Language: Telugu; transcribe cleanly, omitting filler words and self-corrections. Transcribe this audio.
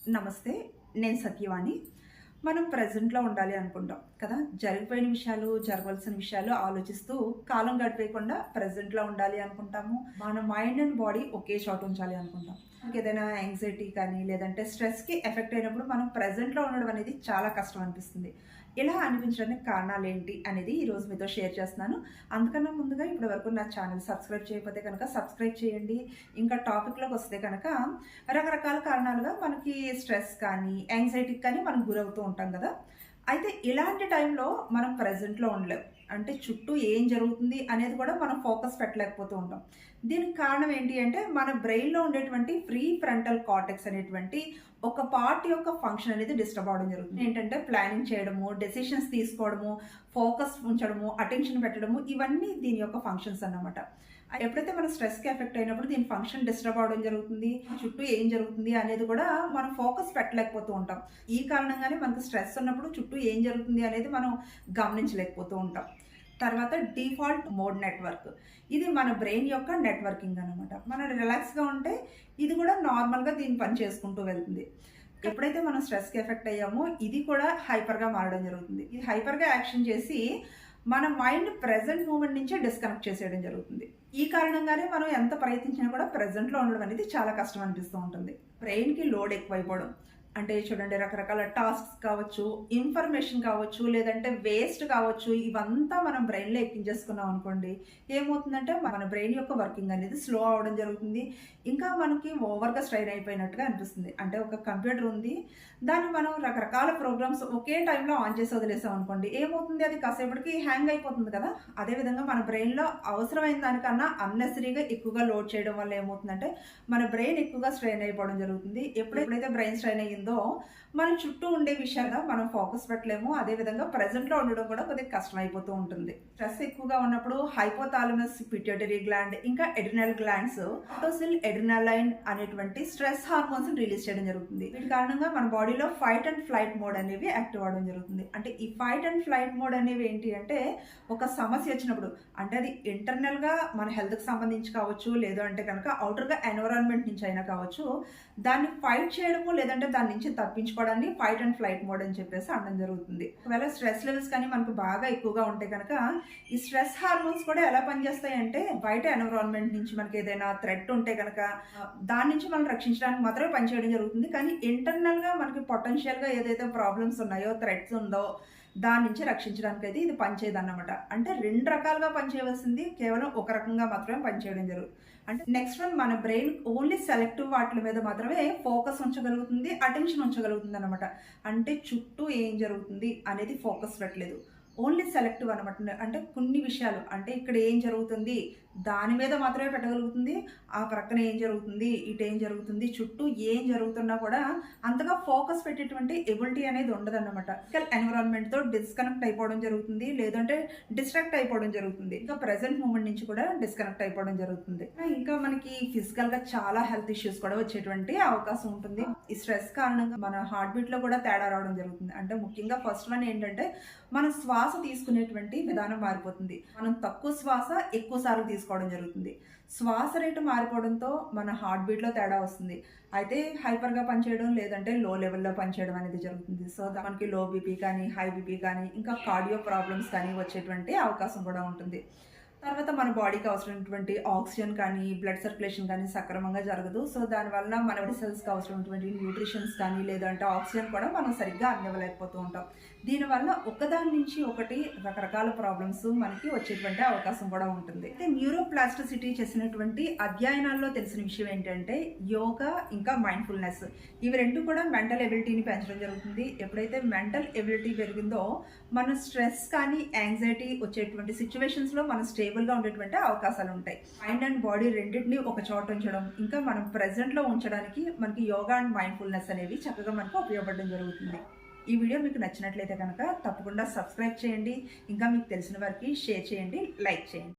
నమస్తే. నేను సత్యవాణి. మనం ప్రెజెంట్‌లో ఉండాలి అనుకుంటాం కదా! జరిగిపోయిన విషయాలు, జరగవలసిన విషయాలు ఆలోచిస్తూ కాలం గడిపేయకుండా ప్రెజెంట్‌లో ఉండాలి అనుకుంటాము. మన మైండ్ అండ్ బాడీ ఒకే చోట ఉంచాలి అనుకుంటాం. మనకేదైనా యాంగ్జైటీ కానీ, లేదంటే స్ట్రెస్‌కి ఎఫెక్ట్ అయినప్పుడు మనం ప్రెజెంట్‌లో ఉండడం అనేది చాలా కష్టం అనిపిస్తుంది. ఇలా అనిపించడానికి కారణాలేంటి అనేది ఈరోజు మీతో షేర్ చేస్తున్నాను. అందుకన్నా ముందుగా ఇప్పటి వరకు నా ఛానల్ సబ్స్క్రైబ్ చేయకపోతే కనుక సబ్స్క్రైబ్ చేయండి. ఇంకా టాపిక్‌లోకి వస్తే కనుక రకరకాల కారణాలుగా మనకి స్ట్రెస్ కానీ, యాంగ్జైటీకి కానీ మనం గురవుతూ ఉంటాం కదా! అయితే ఇలాంటి టైంలో మనం ప్రెజెంట్‌లో ఉండలేం. అంటే చుట్టూ ఏం జరుగుతుంది అనేది కూడా మనం ఫోకస్ పెట్టలేకపోతూ ఉంటాం. దీనికి కారణం ఏంటి అంటే మన బ్రెయిన్‌లో ఉండేటువంటి ప్రీ ఫ్రంటల్ కార్టెక్స్ అనేటువంటి ఒక పార్ట్ యొక్క ఫంక్షన్ అనేది డిస్టర్బ్ అవ్వడం జరుగుతుంది. ఏంటంటే ప్లానింగ్ చేయడము, డెసిషన్స్ తీసుకోవడము, ఫోకస్ ఉంచడము, అటెన్షన్ పెట్టడము ఇవన్నీ దీని యొక్క ఫంక్షన్స్ అన్నమాట. ఎప్పుడైతే మనం స్ట్రెస్‌కి ఎఫెక్ట్ అయినప్పుడు దీని ఫంక్షన్ డిస్టర్బ్ అవ్వడం జరుగుతుంది. చుట్టూ ఏం జరుగుతుంది అనేది కూడా మనం ఫోకస్ పెట్టలేకపోతూ ఉంటాం. ఈ కారణంగానే మనకు స్ట్రెస్ ఉన్నప్పుడు చుట్టూ ఏం జరుగుతుంది అనేది మనం గమనించలేకపోతూ ఉంటాం. తర్వాత డిఫాల్ట్ మోడ్ నెట్వర్క్. ఇది మన బ్రెయిన్ యొక్క నెట్వర్కింగ్ అనమాట. మనం రిలాక్స్‌గా ఉంటే ఇది కూడా నార్మల్‌గా దీని పని చేసుకుంటూ వెళ్తుంది. ఎప్పుడైతే మనం స్ట్రెస్‌కి ఎఫెక్ట్ అయ్యామో ఇది కూడా హైపర్‌గా మారడం జరుగుతుంది. ఇది హైపర్‌గా యాక్షన్ చేసి మన మైండ్ ప్రెజెంట్ మూమెంట్ నుంచే డిస్కనెక్ట్ చేసేయడం జరుగుతుంది. ఈ కారణంగానే మనం ఎంత ప్రయత్నించినా కూడా ప్రెజెంట్‌లో ఉండడం అనేది చాలా కష్టం అనిపిస్తూ ఉంటుంది. బ్రెయిన్‌కి లోడ్ ఎక్కువైపోవడం. అంటే చూడండి రకరకాల టాస్క్స్ కావచ్చు, ఇన్ఫర్మేషన్ కావచ్చు, లేదంటే వేస్ట్ కావచ్చు, ఇవంతా మనం బ్రెయిన్‌లో ఎక్కించేసుకున్నాం అనుకోండి, ఏమవుతుందంటే మన బ్రెయిన్ యొక్క వర్కింగ్ అనేది స్లో అవ్వడం జరుగుతుంది. ఇంకా మనకి ఓవర్‌గా స్ట్రెయిన్ అయిపోయినట్టుగా అనిపిస్తుంది. అంటే ఒక కంప్యూటర్ ఉంది, దాన్ని మనం రకరకాల ప్రోగ్రామ్స్ ఒకే టైంలో ఆన్ చేసి వదిలేసాం అనుకోండి, ఏమవుతుంది అది కాసేపటికి హ్యాంగ్ అయిపోతుంది కదా! అదేవిధంగా మన బ్రెయిన్‌లో అవసరమైన దానికన్నా అన్నెసరీగా ఎక్కువగా లోడ్ చేయడం వల్ల ఏమవుతుందంటే మన బ్రెయిన్ ఎక్కువగా స్ట్రెయిన్ అయిపోవడం జరుగుతుంది. ఎప్పుడైతే బ్రెయిన్ స్ట్రెయిన్ అయ్యిందో మన చుట్టూ ఉండే విషయాలుగా మనం ఫోకస్ పెట్టలేము. అదేవిధంగా ప్రెజెంట్‌లో ఉండడం కూడా కొద్దిగా కష్టం అయిపోతూ ఉంటుంది. స్ట్రెస్ ఎక్కువగా ఉన్నప్పుడు హైపోథాలమస్ పిట్యూటరీ గ్లాండ్ ఇంకా ఎడ్రినల్ గ్లాండ్స్ కార్టిసోల్ అడ్రినలైన్ అనేటువంటి స్ట్రెస్ హార్మోన్స్ రిలీజ్ చేయడం జరుగుతుంది. వీటి కారణంగా మన బాడీలో ఫైట్ అండ్ ఫ్లైట్ మోడ్ అనేవి యాక్టివ్ అవ్వడం జరుగుతుంది. అంటే ఈ ఫైట్ అండ్ ఫ్లైట్ మోడ్ అనేవి ఏంటి అంటే ఒక సమస్య వచ్చినప్పుడు అంటే అది ఇంటర్నల్ గా మన హెల్త్ కి సంబంధించి కావచ్చు, లేదు అంటే కనుక అవుటర్ గా ఎన్విరాన్మెంట్ నుంచి అయినా కావచ్చు, దాన్ని ఫైట్ చేయడము లేదంటే దాని నుంచి తప్పించుకోవడాన్ని ఫైట్ అండ్ ఫ్లైట్ మోడ్ అని చెప్పేసి అనడం జరుగుతుంది. ఒకవేళ స్ట్రెస్ లెవెల్స్ కానీ మనకు బాగా ఎక్కువగా ఉంటే కనుక ఈ స్ట్రెస్ హార్మోన్స్ కూడా ఎలా పనిచేస్తాయి అంటే బయట ఎన్విరాన్మెంట్ నుంచి మనకి ఏదైనా థ్రెట్ ఉంటే కనుక దాని నుంచి మనం రక్షించడానికి మాత్రమే పనిచేయడం జరుగుతుంది. కానీ ఇంటర్నల్ గా మనకి పొటెన్షియల్ గా ఏదైతే ప్రాబ్లమ్స్ ఉన్నాయో, థ్రెట్స్ ఉందో దాని నుంచి రక్షించడానికి అయితే ఇది పనిచేయదు అన్నమాట. అంటే రెండు రకాలుగా పనిచేయవలసింది కేవలం ఒక రకంగా మాత్రమే పనిచేయడం జరుగుతుంది. అంటే నెక్స్ట్ వన్ మన బ్రెయిన్ ఓన్లీ సెలెక్టివ్ వాటి మీద మాత్రమే ఫోకస్ ఉంచగలుగుతుంది, అటెన్షన్ ఉంచగలుగుతుంది అనమాట. అంటే చుట్టూ ఏం జరుగుతుంది అనేది ఫోకస్ పెట్టలేదు, ఓన్లీ సెలెక్టివ్ అనమాట. అంటే కొన్ని విషయాలు అంటే ఇక్కడ ఏం జరుగుతుంది దాని మీద మాత్రమే పెట్టగలుగుతుంది. ఆ ప్రక్కన ఏం జరుగుతుంది, ఇటు ఏం జరుగుతుంది, చుట్టూ ఏం జరుగుతున్నా కూడా అంతగా ఫోకస్ పెట్టేటువంటి ఎబిలిటీ అనేది ఉండదన్నమాట. ఎన్విరాన్మెంట్ తో డిస్కనెక్ట్ అయిపోవడం జరుగుతుంది, లేదంటే డిస్ట్రాక్ట్ అయిపోవడం జరుగుతుంది. ఇంకా ప్రెసెంట్ మూమెంట్ నుంచి కూడా డిస్కనెక్ట్ అయిపోవడం జరుగుతుంది. ఇంకా మనకి ఫిజికల్ గా చాలా హెల్త్ ఇష్యూస్ కూడా వచ్చేటువంటి అవకాశం ఉంటుంది. ఈ స్ట్రెస్ కారణంగా మన హార్ట్ బీట్ లో కూడా తేడా రావడం జరుగుతుంది. అంటే ముఖ్యంగా ఫస్ట్ వన్ ఏంటంటే మన శ్వాస తీసుకునేటువంటి విధానం మారిపోతుంది. మనం తక్కువ శ్వాస ఎక్కువ సార్లు తీసుకోవడం జరుగుతుంది. శ్వాస రేటు మారిపోవడంతో మన హార్ట్ బీట్ లో తేడా వస్తుంది. అయితే హైపర్ గా పనిచేయడం లేదంటే లో లెవెల్లో పనిచేయడం అనేది జరుగుతుంది. సో మనకి లో బీపీ కానీ, హై బీపీ కానీ, ఇంకా కార్డియో ప్రాబ్లమ్స్ కానీ వచ్చేటువంటి అవకాశం కూడా ఉంటుంది. తర్వాత మన బాడీకి అవసరమైనటువంటి ఆక్సిజన్ కానీ, బ్లడ్ సర్క్యులేషన్ కానీ సక్రమంగా జరగదు. సో దానివల్ల మన సెల్స్కి అవసరమైనటువంటి న్యూట్రిషన్స్ కానీ, లేదంటే ఆక్సిజన్ కూడా మనం సరిగ్గా అందివ్వలేకపోతూ ఉంటాం. దీనివల్ల ఒకదాని నుంచి ఒకటి రకరకాల ప్రాబ్లమ్స్ మనకి వచ్చేటువంటి అవకాశం కూడా ఉంటుంది. అయితే న్యూరోప్లాస్టిసిటీ చేసినటువంటి అధ్యయనాల్లో తెలిసిన విషయం ఏంటంటే యోగా ఇంకా మైండ్ఫుల్నెస్ ఇవి రెండు కూడా మెంటల్ ఎబిలిటీని పెంచడం జరుగుతుంది. ఎప్పుడైతే మెంటల్ ఎబిలిటీ పెరిగిందో మన స్ట్రెస్ కానీ, యాంగ్జైటీ వచ్చేటువంటి సిచ్యువేషన్స్లో మనం స్టేబుల్గా ఉండేటువంటి అవకాశాలు ఉంటాయి. మైండ్ అండ్ బాడీ రెండింటిని ఒక చోట ఉంచడం ఇంకా మనం ప్రెజెంట్లో ఉంచడానికి మనకి యోగా అండ్ మైండ్ఫుల్నెస్ అనేవి చక్కగా మనకు ఉపయోగపడడం జరుగుతుంది. ఈ వీడియో మీకు నచ్చినట్లయితే కనుక తప్పకుండా సబ్స్క్రైబ్ చేయండి. ఇంకా మీకు తెలిసిన వారికి షేర్ చేయండి, లైక్ చేయండి.